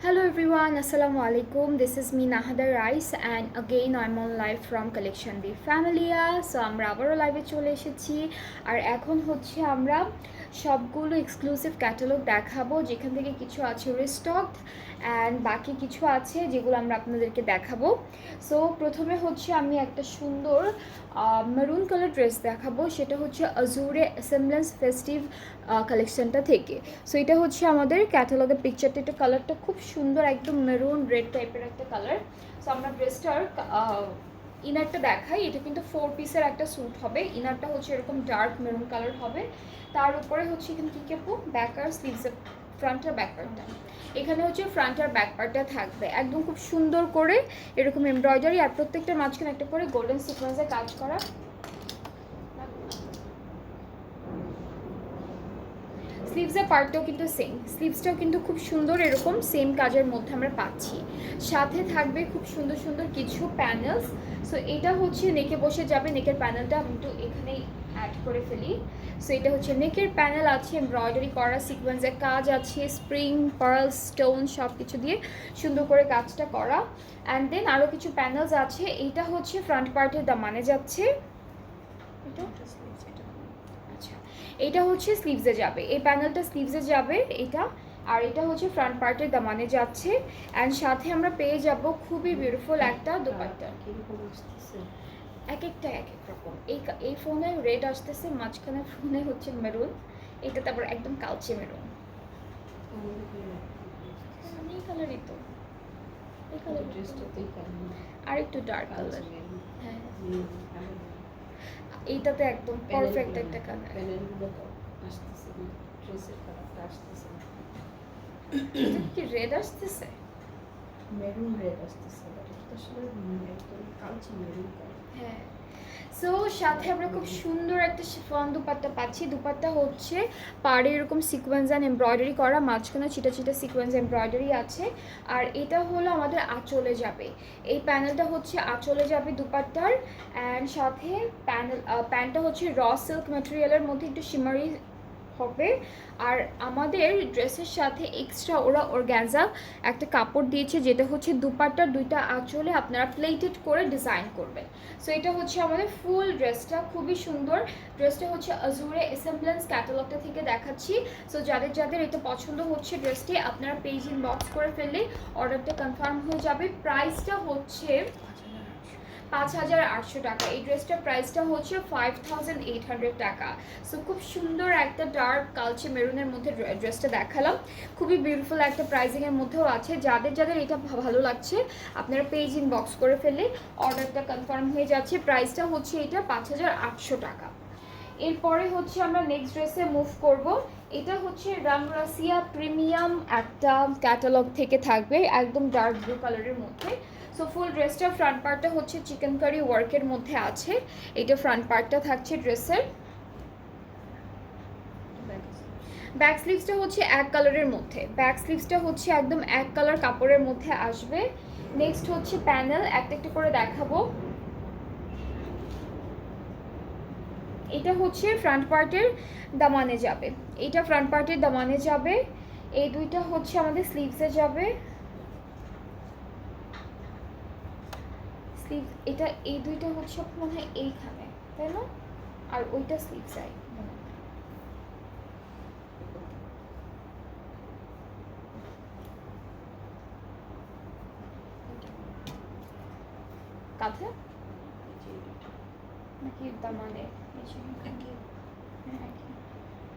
Hello everyone, Assalamu alaikum. This is me Nahada Rice and again I'm on live from Collection B Familia. So আমরা আবারও লাইভে চলে এসেছি আর এখন হচ্ছে আমরা সবগুলো এক্সক্লুসিভ ক্যাটালগ দেখাবো, যেখান থেকে কিছু আছে রিস্টকড অ্যান্ড বাকি কিছু আছে যেগুলো আমরা আপনাদেরকে দেখাবো। সো প্রথমে হচ্ছে আমি একটা সুন্দর মেরুন কালার ড্রেস দেখাবো, সেটা হচ্ছে আজুরে অ্যাসেম্বলেন্স ফেস্টিভ কালেকশনটা থেকে। সো এটা হচ্ছে আমাদের ক্যাটালগের পিকচারটা, এটা কালারটা খুব সুন্দর, একদম মেরুন রেড টাইপের একটা কালার। সো আমরা ড্রেসটার ইনারটা দেখাই। এটা কিন্তু 4 পিসের একটা স্যুট হবে। ইনারটা হচ্ছে এরকম ডার্ক মেরুন কালার হবে, তার উপরে হচ্ছে এখানে কী কেপো ব্যাক আর স্লিভসের ফ্রন্ট আর ব্যাক পার্টটা, এখানে হচ্ছে ফ্রন্ট আর ব্যাক পার্টটা থাকবে একদম খুব সুন্দর করে এরকম এমব্রয়ডারি, আর প্রত্যেকটার মাঝখানে একটা করে গোল্ডেন সিকোয়েন্সে কাজ করা। স্লিভসের পার্টটাও কিন্তু সেম, স্লিভসটাও কিন্তু খুব সুন্দর এরকম সেম কাজের মধ্যে আমরা পাচ্ছি। সাথে থাকবে খুব সুন্দর সুন্দর কিছু প্যানেলস। সো এটা হচ্ছে নেকে বসে যাবে, নেকের প্যানেলটা আমি একটু এখানেই অ্যাড করে ফেলি। সো এটা হচ্ছে নেকের প্যানেল আছে, এমব্রয়ডারি করা, সিকোয়েন্সের কাজ আছে, স্প্রিং পার্ল স্টোন সব কিছু দিয়ে সুন্দর করে কাজটা করা। অ্যান্ড দেন আরও কিছু প্যানেলস আছে। এইটা হচ্ছে ফ্রন্ট পার্টের দামানে যাচ্ছে, আচ্ছা এটা হচ্ছে স্লিভসে যাবে, এই প্যানেলটা স্লিভসে যাবে এটা, আর এটা হচ্ছে ফ্রন্ট পার্টের দামানে যাচ্ছে। অ্যান্ড সাথে আমরা পেয়ে যাব খুবই বিউটিফুল একটা দোপাট্টা। এক একটা এক এক রকম। এই ফোনে রেড আসতেছে, মাঝখানে ফোনে হচ্ছে মেরুন, এটা তারপর একদম কালচে মেরুন। এই কালারই তো, এই কালার আর একটু ডার্ক কালার। হ্যাঁ এইটাতে একদম পারফেক্ট একটা কালার। কি রেড আসতেছে, মেরুন রেড আসতেছে, বাট এটা আসলে একদম কালচে মেরুন কালার। হ্যাঁ। সো সাথে আমরা খুব সুন্দর একটা শিফন দুপাট্টা পাচ্ছি। দুপাট্টা হচ্ছে পাড়ে এরকম সিকোয়েন্স অ্যান্ড এমব্রয়ডারি করা, মাঝখানে ছিটা ছিটা সিকোয়েন্স এমব্রয়ডারি আছে। আর এটা হলো আমাদের আঁচলে যাবে, এই প্যানেলটা হচ্ছে আঁচলে যাবে দুপাট্টার। অ্যান্ড সাথে প্যান্টটা হচ্ছে র সিল্ক ম্যাটেরিয়ালের মধ্যে একটু শিমারি হবে। আর আমাদের ড্রেসের সাথে এক্সট্রা ওরা অর্গ্যানজা একটা কাপড় দিয়েছে, যেটা হচ্ছে দুপাট্টার দুইটা আঁচলে আপনারা প্লেটেড করে ডিজাইন করবেন। সো এটা হচ্ছে আমাদের ফুল ড্রেসটা, খুবই সুন্দর। ড্রেসটা হচ্ছে আজুরে অ্যাসেম্বলেন্স ক্যাটালগটা থেকে দেখাচ্ছি। সো যাদের যাদের এটা পছন্দ হচ্ছে ড্রেসটি, আপনারা পেজ ইনবক্স করে ফেললে অর্ডারটা কনফার্ম হয়ে যাবে। প্রাইসটা হচ্ছে 5,800 টাকা। এই ড্রেসটার প্রাইসটা হচ্ছে 5,800 টাকা। সো খুব সুন্দর একটা ডার্ক কালচে মেরুনের মধ্যে ড্রেসটা দেখালাম, খুবই বিউটিফুল একটা প্রাইসিংয়ের মধ্যেও আছে। যাদের যাদের এটা ভালো লাগছে আপনারা পেজ ইনবক্স করে ফেললে অর্ডারটা কনফার্ম হয়ে যাচ্ছে। প্রাইসটা হচ্ছে এটা 5,800 টাকা। এরপরে হচ্ছে আমরা নেক্সট ড্রেসে মুভ করব। এটা হচ্ছে রামরাসিয়া প্রিমিয়াম একটা ক্যাটালগ থেকে থাকবে, একদম ডার্ক ব্লু কালারের মধ্যে। সো ফুল ড্রেসটা ফ্রন্ট পার্টটা হচ্ছে চিকেন কারি ওয়ার্কের মধ্যে আছে, এটা ফ্রন্ট পার্টটা থাকছে ড্রেসের। ব্যাক স্লিভসটা হচ্ছে এক কালারের মধ্যে, ব্যাক স্লিভসটা হচ্ছে একদম এক কালার কাপড়ের মধ্যে আসবে। নেক্সট হচ্ছে প্যানেল, একটা একটা করে দেখাবো। এটা হচ্ছে ফ্রন্ট পার্টের দামানে যাবে, এটা ফ্রন্ট পার্টের দামানে যাবে। এই দুইটা হচ্ছে আমাদের স্লিভসে যাবে, স্লিভ এটা এই দুইটা হচ্ছে মনে হয় এইখানে, তাই না? আর ওইটা স্লিভ চাই কাঁধে নাকি দামানে?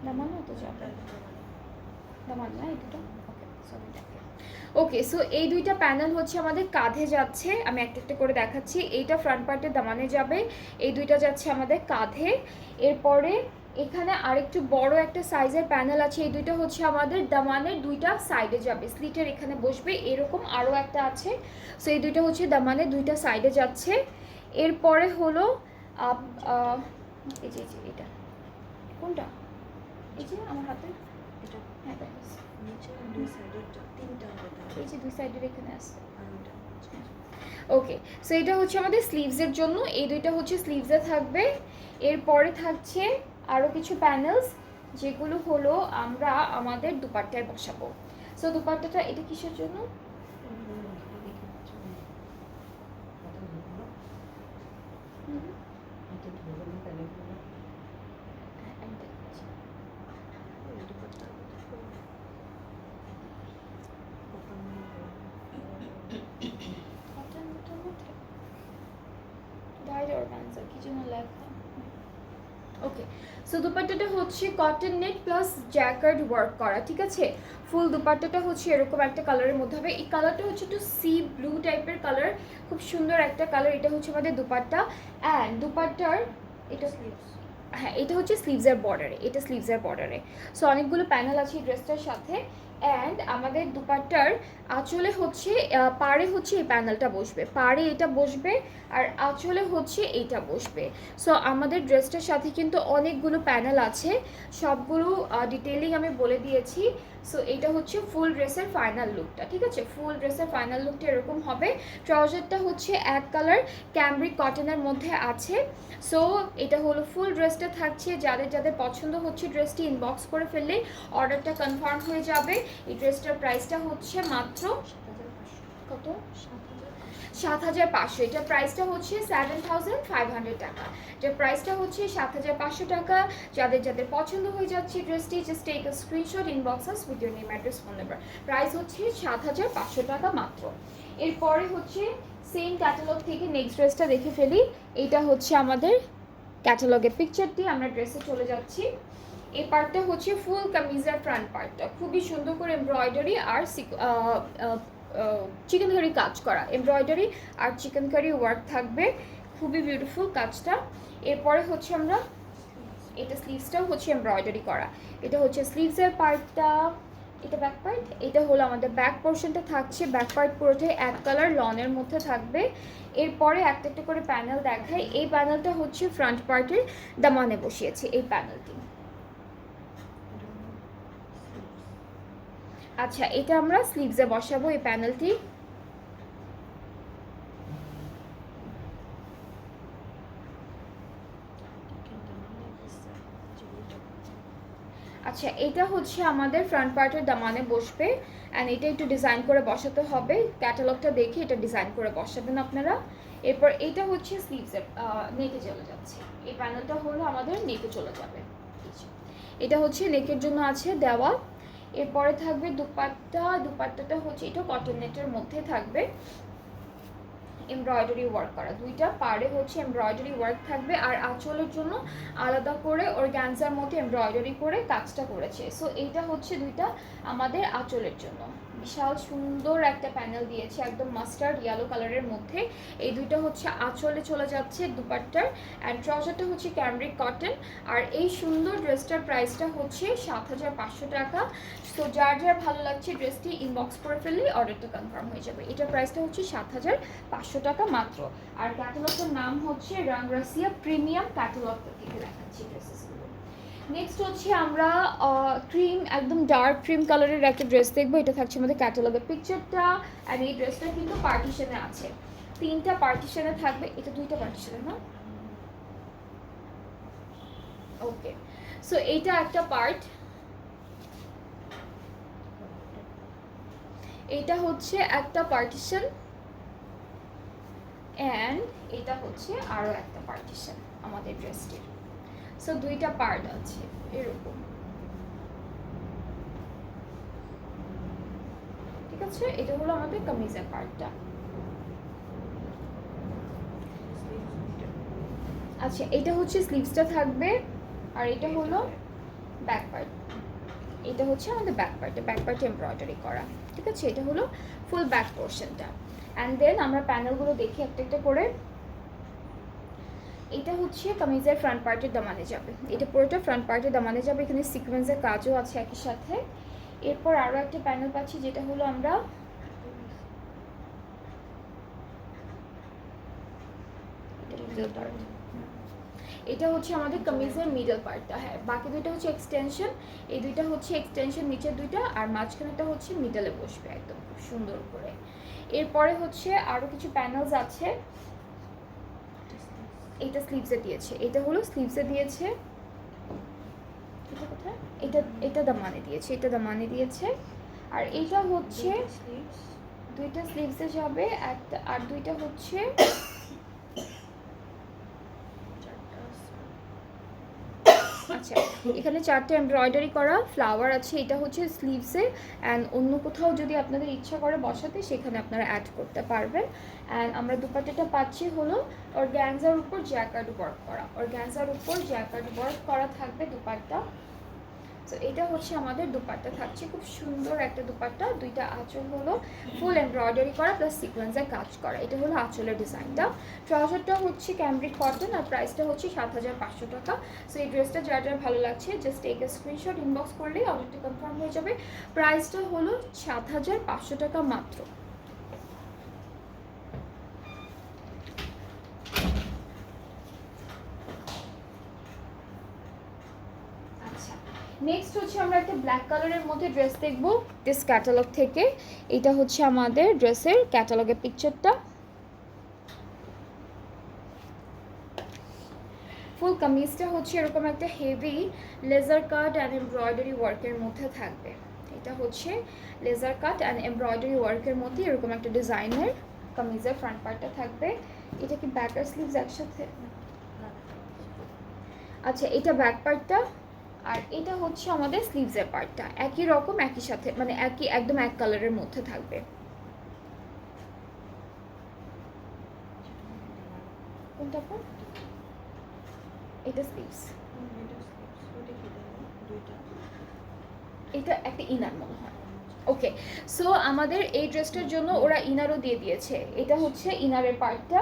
দামানও তো যাবে, দামান না এই দুটো। ওকে সরি দেখে। ওকে সো এই দুইটা প্যানেল হচ্ছে আমাদের কাঁধে যাচ্ছে, আমি একটা একটা করে দেখাচ্ছি। এইটা ফ্রন্ট পার্টের দামানে যাবে, এই দুইটা যাচ্ছে আমাদের কাঁধে। এরপরে এখানে আরেকটু বড় একটা সাইজের প্যানেল আছে, এই দুইটা হচ্ছে আমাদের দামানের দুইটা সাইডে যাবে, স্লিটের এখানে বসবে, এরকম আরও একটা আছে। সো এই দুইটা হচ্ছে দামানের দুইটা সাইডে যাচ্ছে। এরপরে হলো এই যে এটা কোনটা, এই যে আমার হাতে এটা হ্যাঁ নিচে দুই সাইডে তিনটা হবে, এই যে দুই সাইডের এখানে আছে। আর ওটা ওকে সো এটা হচ্ছে আমাদের স্লিভসের জন্য, এই দুইটা হচ্ছে স্লিভসে থাকবে। এরপরে থাকছে আরও কিছু প্যানেলস, যেগুলো হলো আমরা আমাদের দুপাট্টায় বসাবো। সো দুপাট্টাটা এটা কিসের জন্য? আমি দেখাচ্ছি। কটনের মধ্যে ডাইড অর্গানজা কি যেন লেখা। ওকে, সো দুপাট্টাটা হচ্ছে cotton net plus jacquard work করা, ঠিক আছে। ফুল দুপাট্টাটা হচ্ছে এরকম একটা কালারের মধ্যে হবে। এই কালারটা হচ্ছে একটু সি ব্লু টাইপের কালার, খুব সুন্দর একটা কালার। এটা হচ্ছে আমাদের দুপাট্টা অ্যান্ড দুপাট্টার এটা হ্যাঁ এটা হচ্ছে স্লিভসের বর্ডারে, এটা স্লিভসের বর্ডারে। সো অনেকগুলো প্যানেল আছে এই ড্রেসটার সাথে। অ্যান্ড আমাদের দুপাট্টার আঁচলে হচ্ছে পাড়ে হচ্ছে এই প্যানেলটা বসবে, পাড়ে এটা বসবে আর আঁচলে হচ্ছে এইটা বসবে। সো আমাদের ড্রেসটার সাথে কিন্তু অনেকগুলো প্যানেল আছে, সবগুলো ডিটেইলিং আমি বলে দিয়েছি। সো এটা হচ্ছে ফুল ড্রেসের ফাইনাল লুকটা, ঠিক আছে। ফুল ড্রেসের ফাইনাল লুকটা এরকম হবে। ট্রাউজারটা হচ্ছে এক কালার ক্যামব্রিক কটনের মধ্যে আছে। সো এটা হলো ফুল ড্রেসটা থাকছে। যাদের যাদের পছন্দ হচ্ছে ড্রেসটি ইনবক্স করে ফেললে অর্ডারটা কনফার্ম হয়ে যাবে। এই ড্রেসটার প্রাইসটা হচ্ছে মাত্র কত? 7,500। এটার প্রাইসটা হচ্ছে 7,500 টাকা। এটার প্রাইসটা হচ্ছে 7,500 টাকা। যাদের যাদের পছন্দ হয়ে যাচ্ছে ড্রেসটি, just take a screenshot, inbox us with your name, address, phone number. Price হচ্ছে 7,500 টাকা মাত্র। এরপরে হচ্ছে সেম ক্যাটালগ থেকে নেক্সট ড্রেসটা দেখে ফেলি। এইটা হচ্ছে আমাদের ক্যাটালগের পিকচারটি। আমরা ড্রেসে চলে যাচ্ছি। এই পার্টটা হচ্ছে ফুল কামিজের ফ্রন্ট পার্টটা, খুবই সুন্দর করে এমব্রয়ডারি আর চিকেন কারি কাজ করা, এমব্রয়ডারি আর চিকেন কারি ওয়ার্ক থাকবে, খুবই বিউটিফুল কাজটা। এরপরে হচ্ছে আমরা এটা স্লিভসটাও হচ্ছে এমব্রয়ডারি করা। এটা হচ্ছে স্লিভসের পার্টটা, এটা ব্যাক পার্ট। এটা হলো আমাদের ব্যাক পোর্শনটা থাকছে। ব্যাক পার্ট পুরোটাই এক কালার লনের মধ্যে থাকবে। এরপরে একটা একটা করে প্যানেল দেখাই। এই প্যানেলটা হচ্ছে ফ্রন্ট পার্টের দামানে বসিয়েছে এই প্যানেলটি। আচ্ছা, এটা আমরা স্লিভসে বসাবো এই প্যানেলটি। আচ্ছা, এটা হচ্ছে আমাদের ফ্রন্ট পার্টের দামানে বসবে অ্যান্ড এটা একটু ডিজাইন করে বসাতে হবে। ক্যাটালগটা দেখে এটা ডিজাইন করে বসাবেন আপনারা। এরপর এটা হচ্ছে স্লিভসের নেকে চলে যাচ্ছে। এই প্যানেলটা হলো আমাদের নেকে চলে যাবে। এটা হচ্ছে নেকের জন্য আছে দেওয়া। এরপরে থাকবে দুপাট্টা। দুপাট্টাটা হচ্ছে এটা কটন নেটের মধ্যে থাকবে, এমব্রয়ডারি ওয়ার্ক করা। দুইটা পাড়ে হচ্ছে এমব্রয়ডারি ওয়ার্ক থাকবে আর আঁচলের জন্য আলাদা করে অর্গানজার মধ্যে এমব্রয়ডারি করে কাজটা করেছে। সো এইটা হচ্ছে দুইটা আমাদের আঁচলের জন্য। বিশাল সুন্দর একটা প্যানেল দিয়েছে, একদম মাস্টার্ড ইয়েলো কালারের মধ্যে। এই দুইটা হচ্ছে আঁচলে চলে যাচ্ছে দুপাট্টার। অ্যান্ড ট্রাউজারটা হচ্ছে ক্যামব্রিক কটন। আর এই সুন্দর ড্রেসটার প্রাইসটা হচ্ছে 7,500 টাকা। তো যার যার ভালো লাগছে ড্রেসটি ইনবক্স করে ফেললেই অর্ডারটা কনফার্ম হয়ে যাবে। এটার প্রাইসটা হচ্ছে 7,500 টাকা মাত্র। আর ক্যাটালগটার নাম হচ্ছে রাংরাসিয়া প্রিমিয়াম ক্যাটালগ থেকে দেখাচ্ছি ড্রেসেসগুলো। নেক্সট হচ্ছে আমরা ক্রিম, একদম ডার্ক ক্রিম কালারের একটা ড্রেস দেখবো। এটা থাকছে আমাদের ক্যাটালগের পিকচারটা। আর এই ড্রেসটা কিন্তু পার্টিশনে আছে, 3টা পার্টিশনে থাকবে। এটা 2টা পার্টিশনে না? ওকে, সো এইটা একটা পার্ট, এটা হচ্ছে একটা পার্টিশন অ্যান্ড এটা হচ্ছে আরও একটা পার্টিশন আমাদের ড্রেসটির। সো 2টা পার্ট আছে এরকম, ঠিক আছে। এটা হলো আমাদের কামিজের পার্টটা। আচ্ছা, এটা হচ্ছে স্লিভসটা থাকবে আর এটা হলো ব্যাক পার্ট। এটা হচ্ছে আমাদের ব্যাক পার্টে, ব্যাক পার্টে এমব্রয়ডারি করা, ঠিক আছে। এটা হলো ফুল ব্যাক পোর্শনটা। অ্যান্ড দেন আমরা প্যানেলগুলো দেখি একটা একটা করে। এটা হচ্ছে কামিজের ফ্রন্ট পার্টের দামানে যাবে, এটা পুরোটা ফ্রন্ট পার্টের দামানে যাবে। এখানে সিকোয়েন্সের কাজও আছে একই সাথে। এরপর আরও একটা প্যানেল পাচ্ছি যেটা হলো আমরা এটা হচ্ছে আমাদের কামিজের মিডল পার্টটা। হ্যাঁ, বাকি দুইটা হচ্ছে এক্সটেনশন। এই দুইটা হচ্ছে এক্সটেনশন, নিচের দুইটা, আর মাঝখানেটা হচ্ছে মিডলে বসবে একদম খুব সুন্দর করে। এরপরে হচ্ছে আরও কিছু প্যানেলস আছে। এটা স্লিভসে দিয়েছে, এটা হলো স্লিভসে দিয়েছে। এটা কোথায়? এটা দামানে দিয়েছে, এটা দামানে দিয়েছে। আর এটা হচ্ছে স্লিভস, দুইটা স্লিভসে যাবে, একটা আর দুইটা হচ্ছে 4টা আচ্ছা এখানে 4টে এমব্রয়ডারি করা ফ্লাওয়ার আছে, এটা হচ্ছে স্লিভসে। অ্যান্ড অন্য কোথাও যদি আপনাদের ইচ্ছা করে বসাতে সেখানে আপনারা অ্যাড করতে পারবেন। অ্যান্ড আমরা দুপাট্টাটা পাচ্ছি হলো অর্গ্যানজার উপর জ্যাকার্ড ওয়ার্ক করা, অর্গ্যানজার উপর জ্যাকার্ড ওয়ার্ক করা থাকবে দুপাট্টা। সো এটা হচ্ছে আমাদের দুপাট্টা থাকছে, খুব সুন্দর একটা দুপাট্টা। দুইটা আঁচল হলো ফুল এমব্রয়ডারি করা প্লাস সিকোয়েন্সের কাজ করা, এটা হলো আঁচলের ডিজাইনটা। ট্রাউজারটা হচ্ছে ক্যামব্রিক কটন আর প্রাইসটা হচ্ছে 7,500 টাকা। সো এই ড্রেসটা যার যার ভালো লাগছে just take a screenshot, inbox করলেই অর্ডারটা কনফার্ম হয়ে যাবে। প্রাইসটা হলো 7,500 টাকা মাত্র। নেক্সট হচ্ছে আমরা একটা ব্ল্যাক কালারের মধ্যে ড্রেস দেখবো দিস ক্যাটালগ থেকে। এটা হচ্ছে আমাদের ড্রেসের ক্যাটালগের পিকচারটা। ফুল কামিজটা হচ্ছে এরকম একটা heavy laser cut and embroidery ওয়ার্কের মধ্যে থাকবে। এটা হচ্ছে লেজার কাট অ্যান্ড এমব্রয়ডারি ওয়ার্কের মধ্যে এরকম একটা ডিজাইনের কামিজের ফ্রন্ট পার্টটা থাকবে। এটা কি ব্যাক আর স্লিভস একসাথে? আচ্ছা এটা ব্যাক পার্টটা, আর এটা হচ্ছে আমাদের স্লিভসের পার্টটা। একই রকম একই সাথে মানে একই একদম এক কালারের মধ্যে থাকবে। কোনটা পর? এটা স্লিভস, এটা একটা ইনার মনে হয়। ওকে, সো আমাদের এই ড্রেসটার জন্য ওরা ইনারও দিয়ে দিয়েছে। এটা হচ্ছে ইনারের পার্টটা,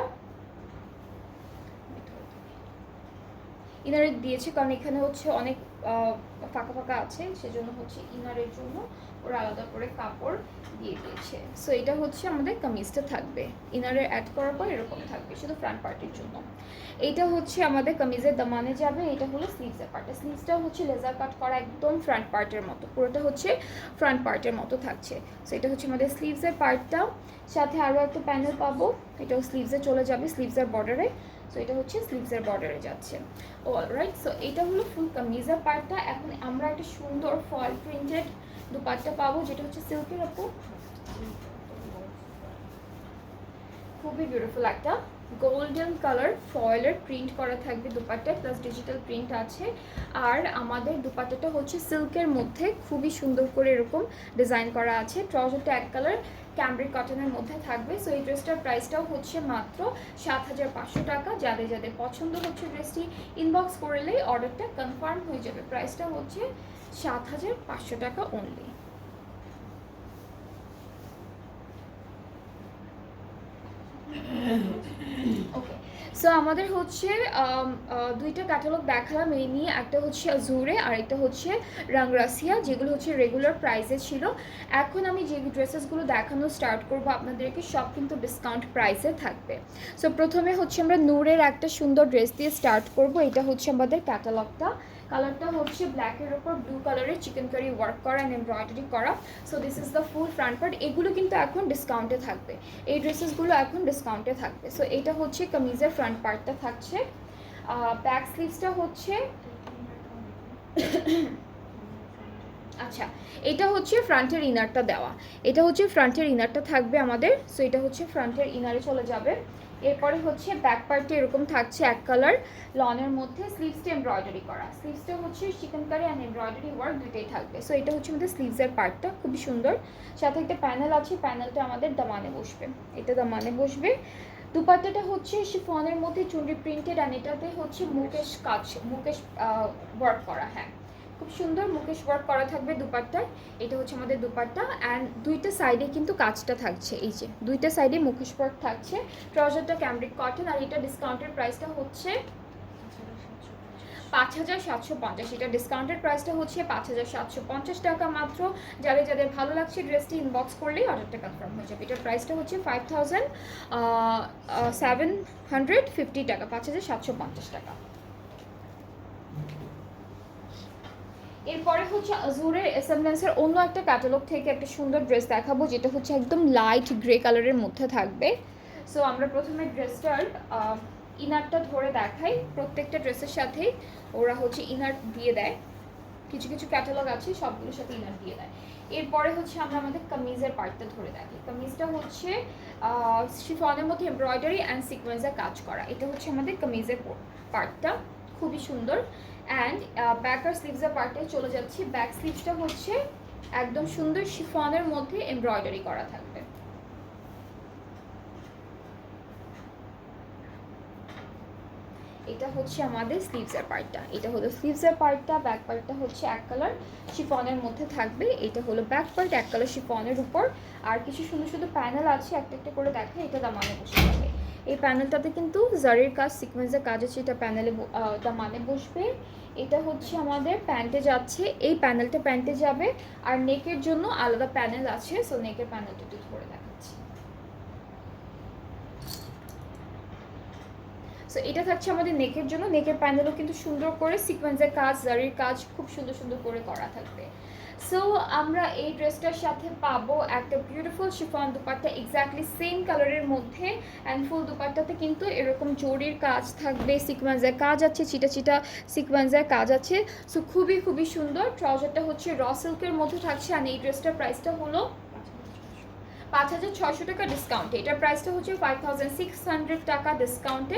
ইনারে দিয়েছে কারণ এখানে হচ্ছে অনেক ফাঁকা ফাঁকা আছে, সেজন্য হচ্ছে ইনারের জন্য ওরা আলাদা করে কাপড় দিয়ে দিয়েছে। সো এটা হচ্ছে আমাদের কামিজটা থাকবে, ইনারে অ্যাড করার পর এরকম থাকবে শুধু ফ্রন্ট পার্টের জন্য। এইটা হচ্ছে আমাদের কামিজের দামানে যাবে। এটা হলো স্লিভসের পার্ট, স্লিভসটা হচ্ছে লেজার কাট করা একদম ফ্রন্ট পার্টের মতো, পুরোটা হচ্ছে ফ্রন্ট পার্টের মতো থাকছে। সো এটা হচ্ছে আমাদের স্লিভসের পার্টটা, সাথে আরও একটা প্যানেল পাবো, এটাও স্লিভসে চলে যাবে স্লিভসের বর্ডারে। সো এটা হচ্ছে স্লিভসের বর্ডারে যাচ্ছে। অলরাইট, সো এটা হলো ফুল কামিজের পার্টটা। এখন আমরা একটা সুন্দর ফল প্রিন্টেড দুপাট্টা পাবো যেটা হচ্ছে সিল্কের উপর, খুবই বিউটিফুল একটা গোল্ডেন কালার ফয়েলের প্রিন্ট করা থাকবে দুপাট্টায়, প্লাস ডিজিটাল প্রিন্ট আছে। আর আমাদের দুপাট্টাটা হচ্ছে সিল্কের মধ্যে খুবই সুন্দর করে এরকম ডিজাইন করা আছে। ট্রাউজারটা এক কালার ক্যামব্রিক কটনের মধ্যে থাকবে। সো এই ড্রেসটার প্রাইসটাও হচ্ছে মাত্র 7,500 টাকা। যাদের যাদের পছন্দ হচ্ছে ড্রেসটি ইনবক্স করলেই অর্ডারটা কনফার্ম হয়ে যাবে। প্রাইসটা হচ্ছে 7,500 টাকা অনলি। ওকে, সো আমাদের হচ্ছে দুইটা ক্যাটালগ দেখালাম এই নিয়ে, একটা হচ্ছে আজুরে আর একটা হচ্ছে রাংরাসিয়া, যেগুলো হচ্ছে রেগুলার প্রাইসে ছিল। এখন আমি যে ড্রেসেসগুলো দেখানো স্টার্ট করব আপনাদেরকে সব কিন্তু ডিসকাউন্ট প্রাইসে থাকবে। সো প্রথমে হচ্ছে আমরা নূরের একটা সুন্দর ড্রেস দিয়ে স্টার্ট করব। এটা হচ্ছে আমাদের ক্যাটালগটা, কালারটা হচ্ছে ব্ল্যাকের ওপর ব্লু কালারের চিকেন কারি ওয়ার্ক করা অ্যান্ড এমব্রয়ডারি করা। So this is the full front part. এগুলো কিন্তু এখন ডিসকাউন্টে থাকবে, এই ড্রেসেসগুলো এখন ডিসকাউন্টে থাকবে। সো এটা হচ্ছে কামিজের ফ্রন্ট পার্টটা থাকছে। ব্যাক স্লিভসটা হচ্ছে আচ্ছা এটা হচ্ছে ফ্রন্টের ইনারটা দেওয়া, এটা হচ্ছে ফ্রন্টের ইনারটা থাকবে আমাদের। সো এটা হচ্ছে ফ্রন্টের ইনারে চলে যাবে। এরপরে হচ্ছে ব্যাক পার্টে এরকম থাকছে এক কালার লনের মধ্যে, স্লিভসটা এমব্রয়ডারি করা, স্লিভসটা হচ্ছে chikankari and embroidery work দুইটাই থাকবে। সো এটা হচ্ছে আমাদের স্লিভসের পার্টটা, খুবই সুন্দর। সাথে একটা প্যানেল আছে, প্যানেলটা আমাদের দামানে বসবে, এটা দামানে বসবে। দুপাট্টাটা হচ্ছে শিফনের মধ্যে চুনরি প্রিন্টেড অ্যান্ড এটাতে হচ্ছে মুকেশ কাজ, মুকেশ ওয়ার্ক করা, হ্যাঁ খুব সুন্দর মুকেশ ওয়ার্ক করা থাকবে দুপাট্টায়। এটা হচ্ছে আমাদের দুপাট্টা অ্যান্ড দুইটা সাইডে কিন্তু কাজটা থাকছে, এই যে দুইটা সাইডে মুকেশ ওয়ার্ক থাকছে। ট্রাউজারটা ক্যামব্রিক কটন আর এটা ডিসকাউন্টের প্রাইসটা হচ্ছে 5,750। এটা ডিসকাউন্টের প্রাইসটা হচ্ছে 5,750 টাকা মাত্র। যাদের যাদের ভালো লাগছে ড্রেসটি ইনবক্স করলেই অর্ডারটা কনফার্ম হয়ে যাবে। এটার প্রাইসটা হচ্ছে 5,750 টাকা, 5,750 টাকা। এরপরে হচ্ছে আজুরের এসেমব্লেন্সের অন্য একটা ক্যাটালগ থেকে একটা সুন্দর ড্রেস দেখাবো যেটা হচ্ছে একদম লাইট গ্রে কালারের মধ্যে থাকবে। সো আমরা প্রথমে ড্রেসটার ইনারটা ধরে দেখাই, প্রত্যেকটা ড্রেসের সাথেই ওরা হচ্ছে ইনার দিয়ে দেয়। কিছু কিছু ক্যাটালগ আছে সবগুলোর সাথে ইনার দিয়ে দেয়। এরপরে হচ্ছে আমরা আমাদের কামিজের পার্টটা ধরে দেখি। কামিজটা হচ্ছে শিফনের মধ্যে এমব্রয়ডারি অ্যান্ড সিকোয়েন্সের কাজ করা। এটা হচ্ছে আমাদের কামিজের পার্টটা, খুবই সুন্দর। অ্যান্ড ব্যাক আর স্লিভসের পার্টে চলে যাচ্ছি। ব্যাক স্লিভসটা হচ্ছে একদম সুন্দর শিফনের মধ্যে এমব্রয়ডারি করা থাকবে। এটা হচ্ছে আমাদের স্লিভসের পার্টটা, এটা হলো স্লিভসের পার্টটা। ব্যাক পার্টটা হচ্ছে এক কালার শিফনের মধ্যে থাকবে। এটা হলো ব্যাক পার্ট এক কালার শিফনের উপর। আর কিছু সুন্দর সুন্দর প্যানেল আছে, একটা একটা করে দেখে, এটা দামানে বসে যাবে। এই প্যানেলটাতে কিন্তু জারির কাজ সিকোয়েন্সের কাজ আছে, এটা প্যানেলে দামানে বসবে। এটা হচ্ছে আমাদের প্যান্টে যাচ্ছে, এই প্যানেলটা প্যান্টে যাবে। আর নেকের জন্য আলাদা প্যানেল আছে, সো নেকের প্যানেলটা একটু ধরে দেখাচ্ছি। সো এটা থাকছে আমাদের নেকের জন্য। নেকের প্যানেলও কিন্তু সুন্দর করে সিকোয়েন্সের কাজ, জারির কাজ খুব সুন্দর সুন্দর করে করা থাকবে। সো আমরা এই ড্রেসটার সাথে পাবো একটা beautiful chiffon dupatta exactly same কালারের মধ্যে। অ্যান্ড ফুল দুপাট্টাতে কিন্তু এরকম জরির কাজ থাকবে, সিকোয়েন্সের কাজ আছে, চিটা চিটা সিকোয়েন্সের কাজ আছে। সো খুবই খুবই সুন্দর। ট্রাউজারটা হচ্ছে র সিল্কের মধ্যে থাকছে। আর এই ড্রেসটার প্রাইসটা হলো 5,600 টাকা ডিসকাউন্টে। এটার প্রাইসটা হচ্ছে 5,600 টাকা ডিসকাউন্টে।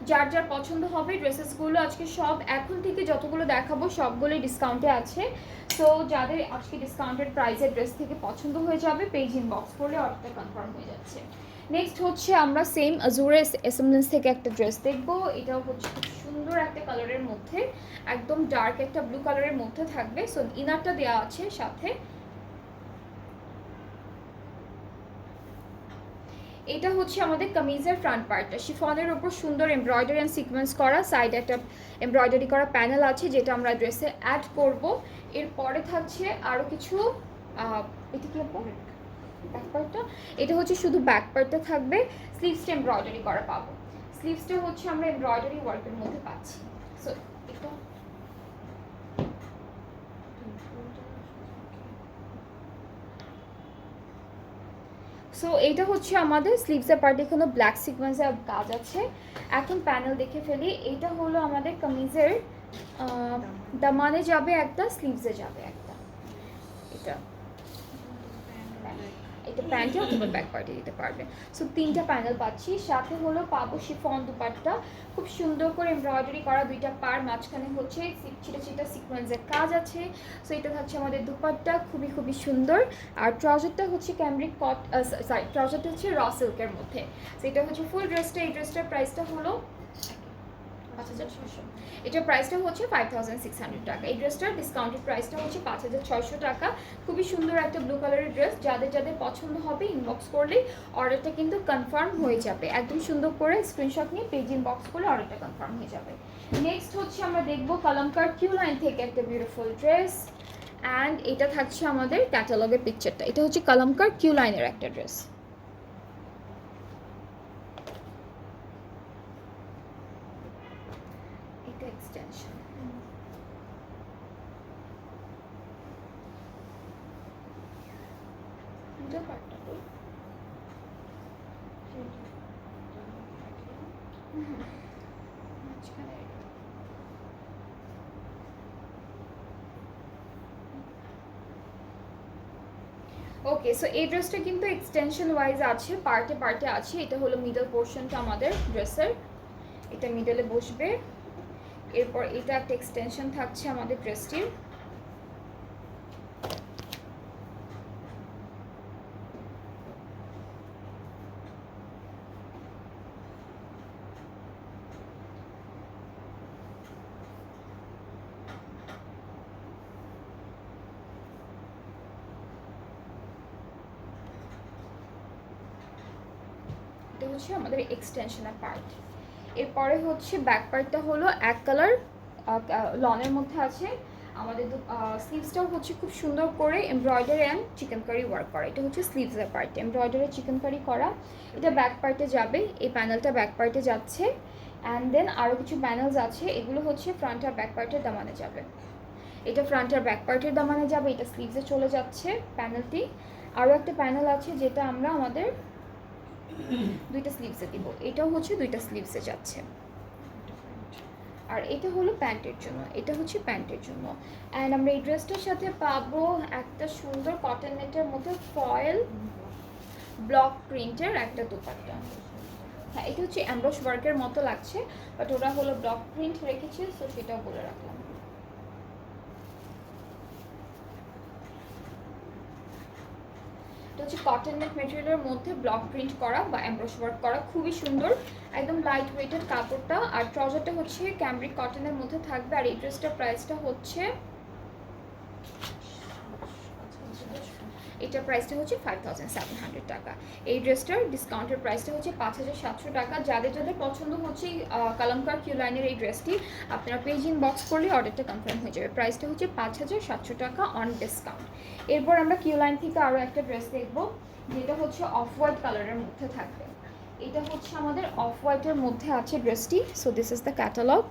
যার যার পছন্দ হবে ড্রেসেসগুলো আজকে সব এখন থেকে যতগুলো দেখাবো সবগুলোই ডিসকাউন্টে আছে। সো যাদের আজকে ডিসকাউন্টেড প্রাইসের ড্রেস থেকে পছন্দ হয়ে যাবে, পেজ ইনবক্স করলে অর্ডারটা কনফার্ম হয়ে যাচ্ছে। নেক্সট হচ্ছে আমরা সেম আজুরে এসেম্বলেন্স থেকে একটা ড্রেস দেখবো। এটাও হচ্ছে খুব সুন্দর একটা কালারের মধ্যে, একদম ডার্ক একটা ব্লু কালারের মধ্যে থাকবে। সো ইনারটা দেওয়া আছে সাথে। এটা হচ্ছে আমাদের কামিজের ফ্রন্ট পার্টটা, শিফনের উপর সুন্দর এমব্রয়ডারি অ্যান্ড সিকোয়েন্স করা, সাইডে একটা এমব্রয়ডারি করা প্যানেল আছে যেটা আমরা ড্রেসে অ্যাড করব। এরপরে থাকছে আরও কিছু, এটা কি আপু ব্যাক পার্টটা, এটা হচ্ছে শুধু ব্যাক পার্টটা থাকবে। স্লিভসটা এমব্রয়ডারি করা পাবো। স্লিভসটা হচ্ছে আমরা এমব্রয়ডারি ওয়ার্কের মধ্যে পাচ্ছি। সো এটা সো এইটা হচ্ছে আমাদের স্লিভসের পার্টে, এখানে ব্ল্যাক সিকোয়েন্সের কাজ আছে। এখন প্যানেল দেখে ফেলি। এইটা হলো আমাদের কামিজের দামানে যাবে একটা, স্লিভসে যাবে একটা। এটা এটা প্যান্টে অথবা ব্যাক পার্টে দিতে পারবে। সো তিনটা প্যানেল পাচ্ছি। সাথে হলো পাবো শিফন দুপাট্টা, খুব সুন্দর করে এমব্রয়ডারি করা, দুইটা পার, মাঝখানে হচ্ছে ছিটা ছিটা সিকোয়েন্সের কাজ আছে। সো এটা থাকছে আমাদের দুপাট্টা, খুবই খুবই সুন্দর। আর ট্রাউজারটা হচ্ছে ক্যামব্রিক ট্রাউজারটা হচ্ছে র সিল্কের মধ্যে। সো এটা হচ্ছে ফুল ড্রেসটা। এই ড্রেসটার প্রাইসটা হলো 5,600। এটার প্রাইসটা হচ্ছে 5,600 টাকা। এই ড্রেসটার ডিসকাউন্টেড প্রাইসটা হচ্ছে 5,600 টাকা। খুবই সুন্দর একটা ব্লু কালারের ড্রেস। যাদের যাদের পছন্দ হবে ইনবক্স করলেই অর্ডারটা কিন্তু কনফার্ম হয়ে যাবে। একদম সুন্দর করে স্ক্রিনশট নিয়ে পেজ ইনবক্স করলে অর্ডারটা কনফার্ম হয়ে যাবে। নেক্সট হচ্ছে আমরা দেখবো কলমকার কিউ লাইন থেকে একটা বিউটিফুল ড্রেস। অ্যান্ড এটা থাকছে আমাদের ক্যাটালগের পিকচারটা। এটা হচ্ছে কলমকার কিউ লাইনের একটা ড্রেস। Extension okay. সো এই ড্রেসটা কিন্তু এক্সটেনশন ওয়াইজ আছে, পার্টে পার্টে আছে। এটা হলো মিডল পোর্শনটা আমাদের ড্রেসের, এটা মিডলে বসবে। এরপর এটা একটা এক্সটেনশন থাকছে আমাদের ড্রেসটির। এটা হচ্ছে আমাদের এক্সটেনশনের পার্ট। এরপরে হচ্ছে ব্যাক পার্টটা হলো এক কালার লনের মধ্যে আছে। আমাদের স্লিভসটাও হচ্ছে খুব সুন্দর করে embroidery and chikankari work করা। এটা হচ্ছে স্লিভসের পার্ট, এমব্রয়ডারি চিকেন কারি করা। এটা ব্যাক পার্টে যাবে, এই প্যানেলটা ব্যাক পার্টে যাচ্ছে। অ্যান্ড দেন আরও কিছু প্যানেলস আছে, এগুলো হচ্ছে ফ্রন্ট আর ব্যাক পার্টের দামানে যাবে। এটা ফ্রন্ট আর ব্যাক পার্টের দামানে যাবে, এটা স্লিভসে চলে যাচ্ছে প্যানেলটি। আরও একটা প্যানেল আছে যেটা আমরা আমাদের দুইটা স্লিভসে দিব, এটাও হচ্ছে দুইটা স্লিভসে যাচ্ছে। আর এটা হলো প্যান্টের জন্য, এটা হচ্ছে প্যান্টের জন্য। অ্যান্ড আমরা এই ড্রেসটার সাথে পাবো একটা সুন্দর কটন নেটের মধ্যে ফয়েল ব্লক প্রিন্টের একটা দোপাট্টা। হ্যাঁ, এটা হচ্ছে অ্যাম্বস ওয়ার্কের মতো লাগছে, বাট ওরা হলো ব্লক প্রিন্ট রেখেছে, সো সেটাও বলে রাখলাম। এটা হচ্ছে কটন নেট মেটেরিয়ালের মধ্যে ব্লক প্রিন্ট করা বা এমব্রস ওয়ার্ক করা, খুবই সুন্দর, একদম লাইট ওয়েটেড কাপড়টা। আর ট্রাউজারটা হচ্ছে ক্যামব্রিক কটনের মধ্যে থাকবে। আর এই ড্রেসটার প্রাইসটা হচ্ছে, এটার প্রাইসটা হচ্ছে 5700 টাকা। এই ড্রেসটার ডিসকাউন্টের প্রাইসটা হচ্ছে 5700 টাকা। যাদের যাদের পছন্দ হচ্ছে কালামকার কিউ লাইনের এই ড্রেসটি, আপনারা পেজ ইনবক্স করলে অর্ডারটা কনফার্ম হয়ে যাবে। প্রাইসটা হচ্ছে 5700 টাকা অন ডিসকাউন্ট। এরপর আমরা কিউ লাইন থেকে আরও একটা ড্রেস দেখবো, যেটা হচ্ছে অফ হোয়াইট কালারের মধ্যে থাকবে। এটা হচ্ছে আমাদের অফ হোয়াইটের মধ্যে আছে ড্রেসটি। So this is the catalogue.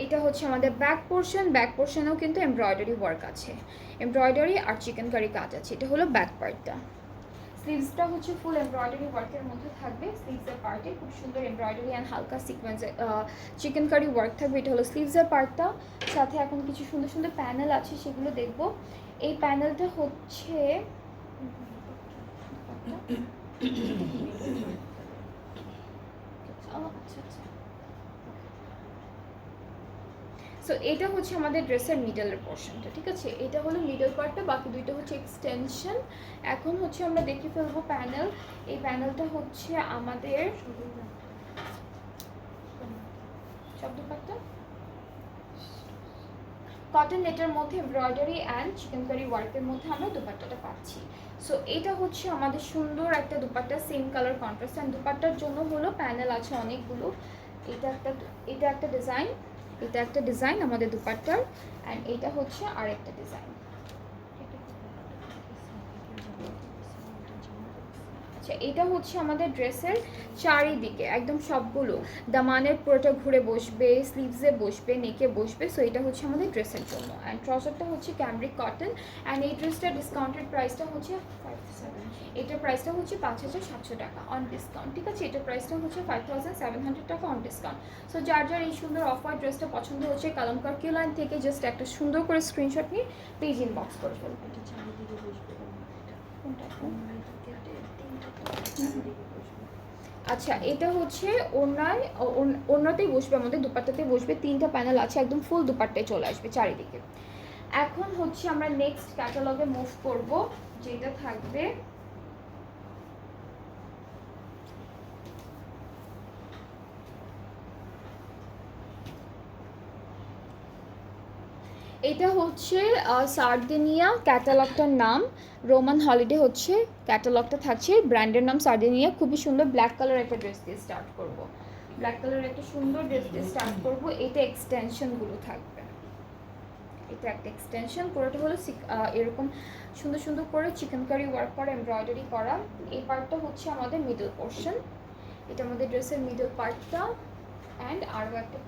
এটা হচ্ছে আমাদের ব্যাক পোর্শন। ব্যাক পোর্শনেও কিন্তু এমব্রয়ডারি ওয়ার্ক আছে, এমব্রয়ডারি আর চিকেন কারি কাজ আছে। এটা হলো ব্যাক পার্টটা। স্লিভসটা হচ্ছে ফুল এমব্রয়ডারি ওয়ার্কের মধ্যে থাকবে। স্লিভসের পার্টে খুব সুন্দর এমব্রয়ডারি অ্যান্ড হালকা সিকোয়েন্স চিকেন কারি ওয়ার্ক থাকবে। এটা হলো স্লিভসের পার্টটা। সাথে এখন কিছু সুন্দর সুন্দর প্যানেল আছে, সেগুলো দেখবো। এই প্যানেলটা হচ্ছে সো এটা হচ্ছে আমাদের ড্রেসের মিডলের পোর্শনটা, ঠিক আছে? এটা হলো মিডল পার্টটা, বাকি দুইটা হচ্ছে এক্সটেনশন। এখন হচ্ছে আমরা দেখে ফেলবো প্যানেল। এই প্যানেলটা হচ্ছে আমাদের সব দুপাট্টা কটন নেটের মধ্যে এমব্রয়ডারি অ্যান্ড চিকেন কারি ওয়ার্কের মধ্যে আমরা দুপাট্টাটা পাচ্ছি। সো এটা হচ্ছে আমাদের সুন্দর একটা dupatta, same colour contrast. And দুপাট্টার জন্য হলো প্যানেল আছে অনেকগুলো। এটা একটা ডিজাইন, এটা একটা ডিজাইন আমাদের দুপাট্টার, অ্যান্ড এটা হচ্ছে আরেকটা ডিজাইন। আচ্ছা, এটা হচ্ছে আমাদের ড্রেসের চারিদিকে একদম সবগুলো দামানের পুরোটা ঘুরে বসবে, স্লিভসে বসবে, নেকে বসবে। সো এটা হচ্ছে আমাদের ড্রেসের জন্য। অ্যান্ড ট্রাউজারটা হচ্ছে ক্যামব্রিক কটন। অ্যান্ড এই ড্রেসটার ডিসকাউন্টেড প্রাইসটা হচ্ছে এটার প্রাইসটা হচ্ছে 5700 টাকা অন ডিসকাউন্ট, ঠিক আছে? এটার প্রাইসটা হচ্ছে 5700 টাকা অন ডিসকাউন্ট। সো যার যার এই সুন্দর অফ হোয়াইট ড্রেসটা পছন্দ হচ্ছে, কালামকার কিউ লাইন থেকে জাস্ট একটা সুন্দর করে স্ক্রিনশট নিয়ে পেজ ইনবক্স করে ফেলবেন। আচ্ছা, এটা হচ্ছে ওড়নাতেই বসবে, আমাদের দুপাট্টাতে বসবে। 3টা প্যানেল আছে, একদম ফুল দুপাট্টায় চলে আসবে চারিদিকে। এখন হচ্ছে আমরা নেক্সট ক্যাটালগে মুভ করব, যেটা থাকবে এটা হচ্ছে সার্ডিনিয়া, ক্যাটালগটার নাম রোমান হলিডে হচ্ছে ক্যাটালগটা থাকছে, ব্র্যান্ডের নাম সার্ডিনিয়া। খুবই সুন্দর ব্ল্যাক কালার একটা ড্রেস দিয়ে স্টার্ট করব, ব্ল্যাক কালার একটা সুন্দর ড্রেস দিয়ে স্টার্ট করব। এটা এক্সটেনশনগুলো থাকবে, এটা একটা এক্সটেনশন, পুরোটা হলো এরকম সুন্দর সুন্দর করে চিকেন কারি ওয়ার্ক করা, এমব্রয়ডারি করা। এই পার্টটা হচ্ছে আমাদের মিডল পোর্শন, এটা আমাদের ড্রেসের মিডল পার্টটা। অ্যান্ড আরও একটা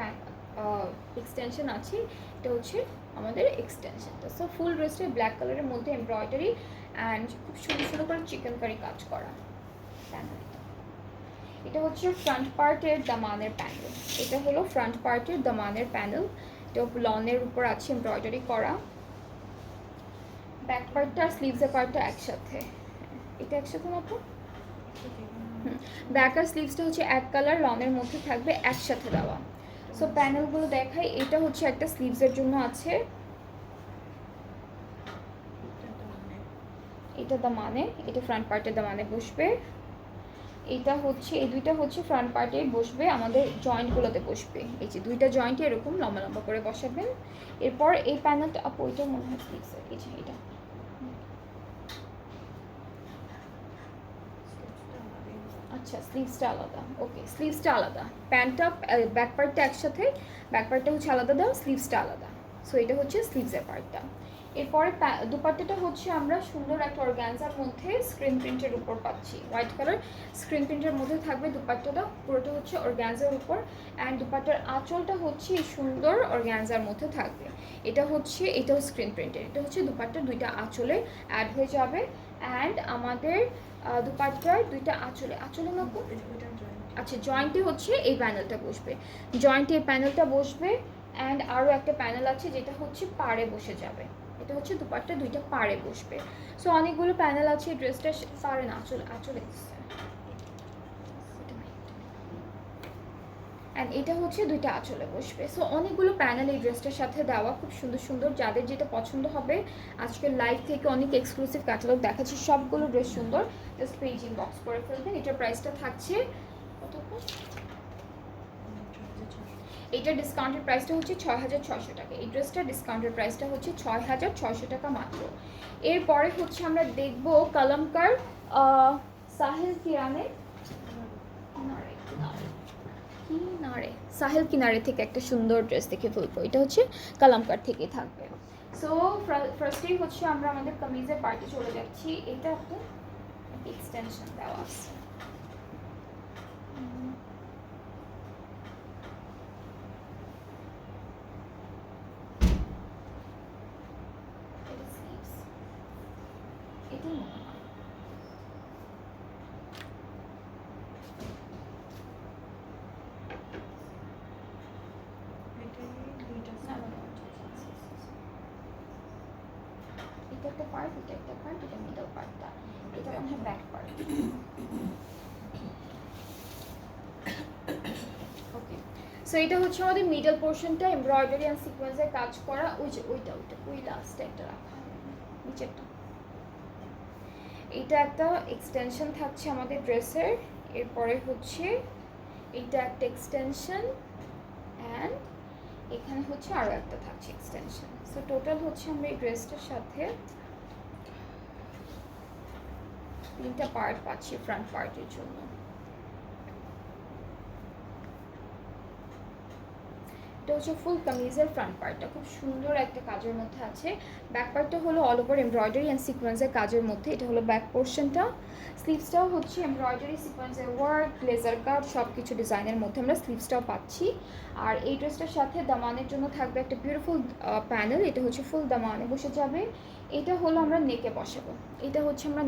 এক্সটেনশন আছে, এটা হচ্ছে আমাদের এক্সটেনশনটা। সো ফুল ড্রেসটা ব্ল্যাক কালারের মধ্যে এমব্রয়ডারি অ্যান্ড খুব সুন্দর সুন্দর করে চিকেন কারি কাজ করা প্যানেল। এটা হচ্ছে ফ্রন্ট পার্টের দামানের প্যানেল, এটা হলো ফ্রন্ট পার্টের দামানের প্যানেল। এটা লনের উপর আছে এমব্রয়ডারি করা। ব্যাক পার্টটা আর স্লিভসের পার্টটা একসাথে, এটা একসাথে মতো। ব্যাক আর স্লিভসটা হচ্ছে এক কালার, লনের মধ্যে থাকবে একসাথে দেওয়া। সো প্যানেলগুলো দেখাই। এটা হচ্ছে একটা স্লিভসের জন্য আছে, এটা দামানে, এটা ফ্রন্ট পার্টের দামানে বসবে। এটা হচ্ছে, এই দুইটা হচ্ছে ফ্রন্ট পার্টে বসবে, আমাদের জয়েন্টগুলোতে বসবে। এই যে দুইটা জয়েন্টে এরকম লম্বা লম্বা করে বসাবেন। এরপর এই প্যানেলটা ওইটা মনে হয় স্লিভসের, এই যে এটা। আচ্ছা, স্লিভসটা আলাদা, ওকে, স্লিভসটা আলাদা, প্যান্টটা ব্যাক পার্টটা একসাথে, ব্যাক পার্টটা হচ্ছে আলাদা দেওয়া, স্লিভসটা আলাদা। সো এটা হচ্ছে স্লিভসের পার্টটা। এরপরে দুপাট্টাটা হচ্ছে আমরা সুন্দর একটা অর্গানজার মধ্যে স্ক্রিন প্রিন্টের উপর পাচ্ছি, হোয়াইট কালার স্ক্রিন প্রিন্টের মধ্যে থাকবে দুপাট্টাটা, পুরোটা হচ্ছে অর্গানজার উপর। অ্যান্ড দুপাট্টার আঁচলটা হচ্ছে এই সুন্দর অর্গানজার মধ্যে থাকবে। এটাও স্ক্রিন প্রিন্টের, এটা হচ্ছে দুপাট্টার দুইটা আঁচলে অ্যাড হয়ে যাবে। অ্যান্ড আমাদের দুপাট্টার দুইটা আঁচলে মাপো, আচ্ছা জয়েন্টে হচ্ছে এই প্যানেলটা বসবে, জয়েন্টে এই প্যানেলটা বসবে। অ্যান্ড আরও একটা প্যানেল আছে যেটা হচ্ছে পাড়ে বসে যাবে, এটা হচ্ছে দুপাট্টা দুইটা পাড়ে বসবে। সো অনেকগুলো প্যানেল আছে, ড্রেসটা পারে না আঁচলে অ্যান্ড এটা হচ্ছে দুইটা আঁচলে বসবে। সো অনেকগুলো প্যানেল এই ড্রেসটার সাথে দেওয়া, খুব সুন্দর সুন্দর, যাদের যেটা পছন্দ হবে। আজকের লাইভ থেকে অনেক এক্সক্লুসিভ ক্যাটালগ দেখাচ্ছি, সবগুলো ড্রেস সুন্দর, জাস্ট পেজ ইনবক্স করে ফেলবেন। এটার প্রাইসটা থাকছে কত? এইটার ডিসকাউন্টের প্রাইসটা হচ্ছে 6,600 টাকা। এই ড্রেসটার ডিসকাউন্টের প্রাইসটা হচ্ছে 6,600 টাকা মাত্র। এরপরে হচ্ছে আমরা দেখব কলমকার সাহেল কিনারে থেকে একটা সুন্দর ড্রেস দেখে ফেলবো, এটা হচ্ছে কলমকার থেকে থাকবে। সো ফার্স্টেই হচ্ছে আমরা আমাদের কামিজের পার্টে চলে যাচ্ছি। এটা একটা এক্সটেনশন দেওয়া আছে, এটা একটা পার্ট, এটা একটা পার্ট, এটা মিডল পার্টটা, এটা মনে হয় ব্যাক পার্ট। ওকে, সো এটা হচ্ছে আমাদের মিডল পোর্শনটা, এমব্রয়ডারি অ্যান্ড সিকোয়েন্সের কাজ করা। ওই লাস্টে একটা রাখা, নিচেরটা। এইটা একটা এক্সটেনশন থাকছে আমাদের ড্রেসের। এরপরে হচ্ছে এইটা একটা এক্সটেনশন, অ্যান্ড এখানে হচ্ছে আরও একটা থাকছে এক্সটেনশন। সো টোটাল হচ্ছে আমরা এই ড্রেসটার সাথে 3টা পার্ট পাচ্ছি ফ্রন্ট পার্টের জন্য। এটা হচ্ছে ফুল কামিজের ফ্রন্ট পার্টটা, খুব সুন্দর একটা কাজের মধ্যে আছে। ব্যাক পার্টটা হলো অল ওভার এমব্রয়ডারি অ্যান্ড সিকোয়েন্সের কাজের মধ্যে, এটা হলো ব্যাক পোর্শনটা। স্লিভসটাও হচ্ছে এমব্রয়ডারি সিকোয়েন্সের ওয়ার্ক, লেজার কাট, সব কিছু ডিজাইনের মধ্যে আমরা স্লিভসটাও পাচ্ছি। আর এই ড্রেসটার সাথে দামানের জন্য থাকবে একটা বিউটিফুল প্যানেল, এটা হচ্ছে ফুল দামানে বসে যাবে। এটা হলো আমরা নেকে বসাবো, এটা হচ্ছে আমরা,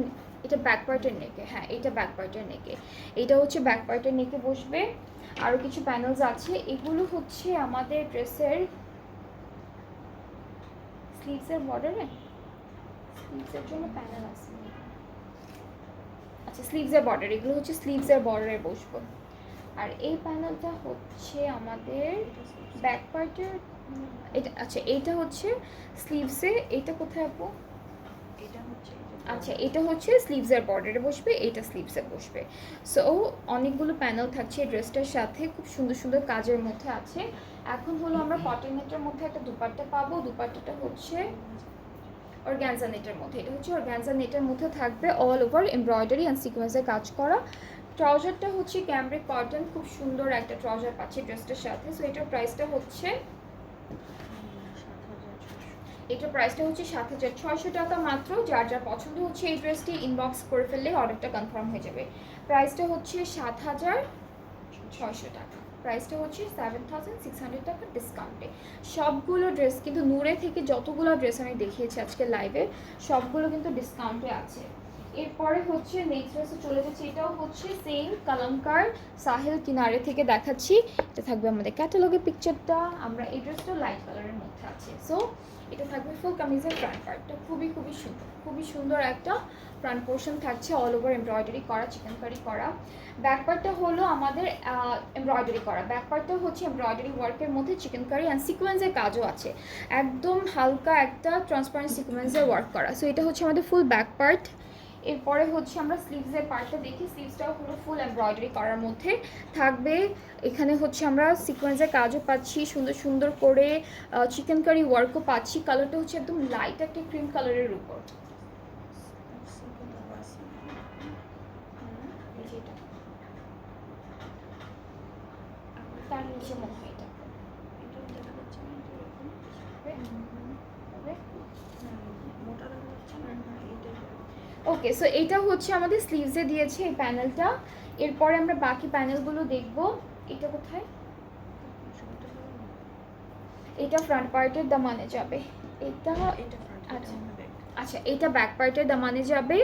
এটা ব্যাক পার্টের নেকে, হ্যাঁ এটা ব্যাক পার্টের নেকে, এটা হচ্ছে ব্যাক পার্টের নেকে বসবে। আরও কিছু প্যানেলস আছে, এগুলো হচ্ছে আমাদের ড্রেসের স্লিভসের বর্ডারে, স্লিভসের জন্য প্যানেল আছে, আচ্ছা স্লিভসের বর্ডার, এগুলো হচ্ছে স্লিভসের বর্ডারে বসবো। আর এই প্যানেলটা হচ্ছে আমাদের ব্যাক পার্টের, এটা আচ্ছা এইটা হচ্ছে স্লিভসে, এটা কোথায় আপু? আচ্ছা এটা হচ্ছে স্লিভসের বর্ডারে বসবে, এটা স্লিভসে বসবে। সো অনেকগুলো প্যানেল থাকছে এই ড্রেসটার সাথে, খুব সুন্দর সুন্দর কাজের মধ্যে আছে। এখন হলো আমরা কটন নেটের মধ্যে একটা দুপাট্টা পাবো, দুপাট্টাটা হচ্ছে অর্গানজা নেটের মধ্যে, এটা হচ্ছে অর্গানজা নেটের মধ্যে থাকবে অল ওভার এমব্রয়ডারি অ্যান্ড সিকোয়েন্সের কাজ করা। ট্রাউজারটা হচ্ছে ক্যামব্রিক কটন, খুব সুন্দর একটা ট্রাউজার পাচ্ছি ড্রেসটার সাথে। সো এটার প্রাইসটা হচ্ছে 7,600 টাকা মাত্র। যার যার পছন্দ হচ্ছে এই ড্রেসটি ইনবক্স করে ফেললে অর্ডারটা কনফার্ম হয়ে যাবে। প্রাইসটা হচ্ছে 7,600 টাকা, প্রাইসটা হচ্ছে 7,600 টাকা ডিসকাউন্টে। সবগুলো ড্রেস কিন্তু নূরে থেকে যতগুলো ড্রেস আমি দেখিয়েছি আজকে লাইভে, সবগুলো কিন্তু ডিসকাউন্টে আছে। এরপরে হচ্ছে নেক্সট ড্রেসে চলে যাচ্ছে, এটাও হচ্ছে সেম কালামকার সাহেল কিনারে থেকে দেখাচ্ছি। এটা থাকবে আমাদের ক্যাটালগের পিকচারটা, আমরা এই ড্রেসটা লাইট কালারের মধ্যে আছে। সো এটা থাকবে ফুল কামিজের ফ্রন্ট পার্টটা, খুবই সুন্দর একটা ফ্রন্ট পোর্শন থাকছে, অল ওভার এমব্রয়ডারি করা, চিকেনকারি করা। ব্যাক পার্টটা হলো আমাদের এমব্রয়ডারি করা, ব্যাক পার্টটা হচ্ছে এমব্রয়ডারি ওয়ার্কের মধ্যে চিকেনকারি অ্যান্ড সিকোয়েন্সের কাজও আছে, একদম হালকা একটা ট্রান্সপারেন্ট সিকোয়েন্সের ওয়ার্ক করা। সো এটা হচ্ছে আমাদের ফুল ব্যাক পার্ট। এরপরে হচ্ছে আমরা স্লিভসের পার্টটা দেখি, স্লিভসটাও হলো ফুল এমব্রয়ডারি করার মধ্যে থাকবে। এখানে হচ্ছে আমরা সিকোয়েন্সের কাজও পাচ্ছি, সুন্দর সুন্দর করে চিকেনকারি ওয়ার্কও পাচ্ছি। কালারটা হচ্ছে একদম লাইট একটা ক্রিম কালারের উপর, তার নিচে মনে হয় এটা মোটা দেখা যাচ্ছে না, এইটাই। ওকে, সো এটা হচ্ছে আমাদের স্লিভসে দিয়েছে এই প্যানেলটা। এরপরে আমরা বাকি প্যানেলগুলো দেখব। এটা কোথায়? এটা ফ্রন্ট পার্টের দামানে যাবে। এটা এটা front, এটা আচ্ছা আমার back। আচ্ছা, এটা ব্যাক পার্টের দামানে যাবে,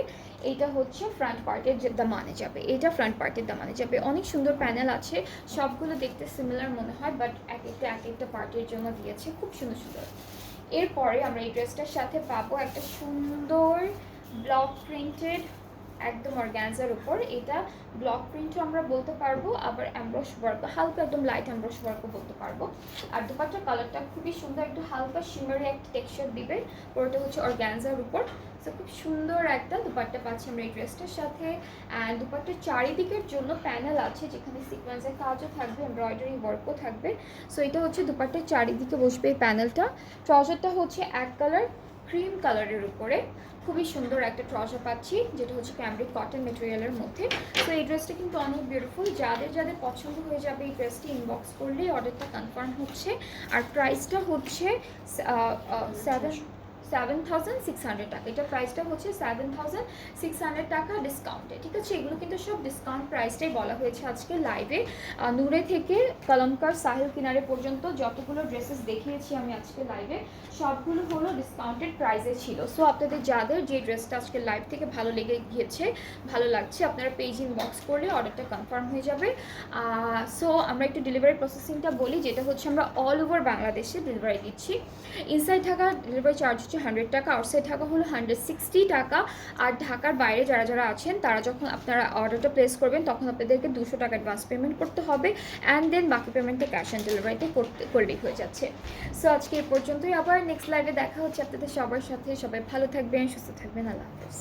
এটা হচ্ছে ফ্রন্ট পার্টের দামানে যাবে, এটা ফ্রন্ট পার্টের দামানে যাবে। অনেক সুন্দর প্যানেল আছে, সবগুলো দেখতে সিমিলার মনে হয়, বাট এক একটা পার্টের জন্য দিয়েছে, খুব সুন্দর সুন্দর। এরপরে আমরা এই ড্রেসটার সাথে পাবো একটা সুন্দর ব্লক প্রিন্টেড, একদম অর্গানজার উপর। এটা ব্লক প্রিন্টও আমরা বলতে পারবো, আবার অ্যামব্রশ ওয়ার্ক, হালকা একদম লাইট অ্যামব্রশ ওয়ার্কও বলতে পারবো। আর দুপাট্টার কালারটা খুবই সুন্দর, একটু হালকা শিমারি একটা টেক্সচার দিবে। পুরোটা হচ্ছে অর্গানজার উপর। সো খুব সুন্দর একটা দুপাট্টা পাচ্ছি আমরা এই ড্রেসটার সাথে। অ্যান্ড দুপাট্টার চারিদিকের জন্য প্যানেল আছে, যেখানে সিকোয়েন্সের কাজও থাকবে, এমব্রয়ডারি ওয়ার্কও থাকবে। সো এটা হচ্ছে দুপাট্টার চারিদিকে বসবে এই প্যানেলটা। ট্রাউজারটা হচ্ছে এক কালার ক্রিম কালারের উপরে, খুবই সুন্দর একটা ট্রাউজার পাচ্ছি, যেটা হচ্ছে ক্যামব্রিক কটন মেটেরিয়ালের মধ্যে। তো এই ড্রেসটা কিন্তু অনেক বিউটিফুল। যাদের যাদের পছন্দ হয়ে যাবে এই ড্রেসটি ইনবক্স করলেই অর্ডারটা কনফার্ম হচ্ছে। আর প্রাইসটা হচ্ছে 7,600 টাকা। এটা প্রাইসটা হচ্ছে 7,600 টাকা ডিসকাউন্টে, ঠিক আছে? এগুলো কিন্তু সব ডিসকাউন্ট প্রাইসটাই বলা হয়েছে আজকে লাইভে। নূরে থেকে কলমকার সাহিল কিনারে পর্যন্ত যতগুলো ড্রেসেস দেখিয়েছি আমি আজকে লাইভে, সবগুলো হলো ডিসকাউন্টেড প্রাইসে ছিল। সো আপনাদের যাদের যে ড্রেসটা আজকে লাইভ থেকে ভালো লেগে গিয়েছে, ভালো লাগছে, আপনারা পেজ ইনবক্স করলে অর্ডারটা কনফার্ম হয়ে যাবে। সো আমরা একটু ডেলিভারি প্রসেসিংটা বলি, যেটা হচ্ছে আমরা অল ওভার বাংলাদেশে ডেলিভারি দিচ্ছি। ইনসাইড ঢাকা ডেলিভারি চার্জ হচ্ছে 100 টাকা, আউটসাইড ঢাকা হলো 160 টাকা। আর ঢাকার বাইরে যারা যারা আছেন, তারা যখন আপনারা অর্ডারটা প্লেস করবেন, তখন আপনাদেরকে 200 টাকা অ্যাডভান্স পেমেন্ট করতে হবে। অ্যান্ড দেন বাকি পেমেন্টটা ক্যাশ অন ডেলিভারিতে করলেই হয়ে যাচ্ছে। সো আজকে এই পর্যন্তই, আবার নেক্সট লাইভে দেখা হচ্ছে আপনাদের সবার সাথে। সবাই ভালো থাকবেন, সুস্থ থাকবেন, আল্লাহ হাফেজ।